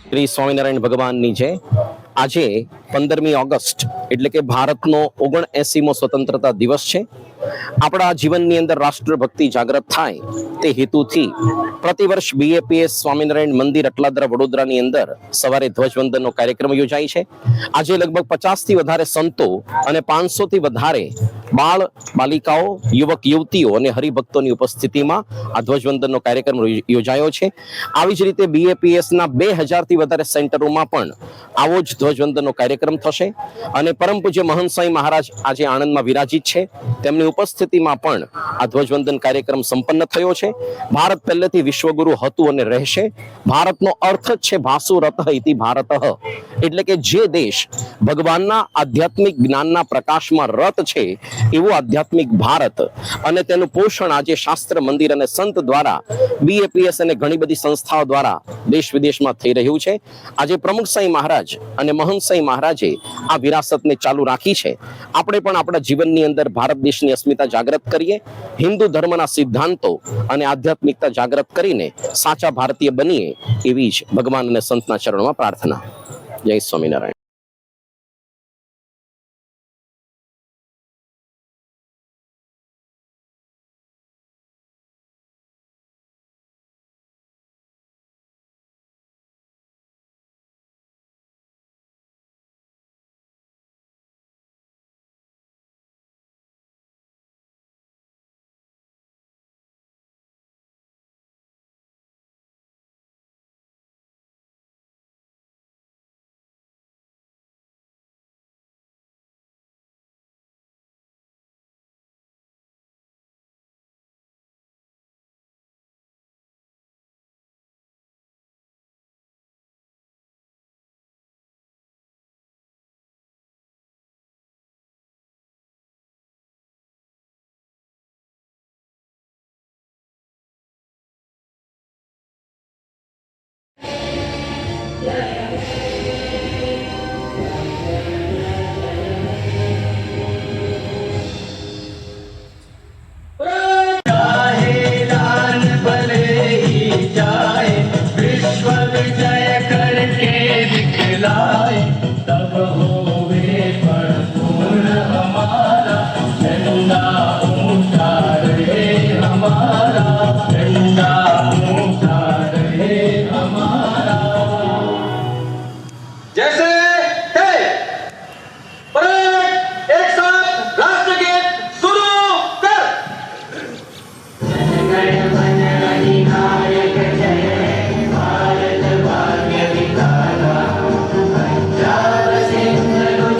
શ્રી સ્વામિનારાયણ ભગવાનની જય. આજે 15મી ઓગસ્ટ એટલે કે ભારતનો 79મો સ્વતંત્રતા દિવસ છે. આપણા જીવનની અંદર રાષ્ટ્રભક્તિ જાગૃત થાય તે હેતુથી પ્રતિવર્ષ બીએપીએસ સ્વામિનારાયણ મંદિર અટલાદરા વડોદરાની અંદર સવારે ધ્વજવંદનનો કાર્યક્રમ યોજાય છે. આજે લગભગ 50થી વધારે સંતો અને 500થી વધારે બાળ બાલિકાઓ, યુવક યુવતીઓ અને હરિભક્તોની ઉપસ્થિતિમાં આ ધ્વજવંદનનો કાર્યક્રમ યોજાયો છે. આવી જ રીતે બીએપીએસના 2000થી વધારે સેન્ટરોમાં પણ આવો જ ધ્વજવંદનનો કાર્યક્રમ થશે અને પરમ પૂજ્ય મહંત સાંઈ મહારાજ આજે આણંદમાં વિરાજિત છે. તેમની ઉપસ્થિતિમાં પણ આ ધ્વજવંદન કાર્યક્રમ સંપન્ન થયો છે. ભારત પહેલેથી વિશ્વગુરુ હતું અને રહેશે. ભારતનો અર્થ જ છે ભાસુ રતઃ ઇતિ ભારતઃ, એટલે કે જે દેશ ભગવાનના આધ્યાત્મિક જ્ઞાનના પ્રકાશમાં રત છે એવું આધ્યાત્મિક ભારત, અને તેનું પોષણ આજે શાસ્ત્ર મંદિર અને સંત દ્વારા, બીએપીએસ અને ઘણી બધી સંસ્થાઓ દ્વારા દેશ વિદેશમાં થઈ રહ્યું છે. આજે પ્રમુખ સાંઈ મહારાજ અને મહંત સાંઈ મહારાજે આ વિરાસતને ચાલુ રાખી છે. આપણે પણ આપણા જીવનની અંદર ભારત દેશની અસ્મિતા જાગૃત કરીએ, હિન્દુ ધર્મના સિદ્ધાંતો અને આધ્યાત્મિકતા જાગૃત કરીને સાચા ભારતીય બનીએ, એવી જ ભગવાન અને સંતના ચરણોમાં પ્રાર્થના. જય સ્વામિનારાયણ.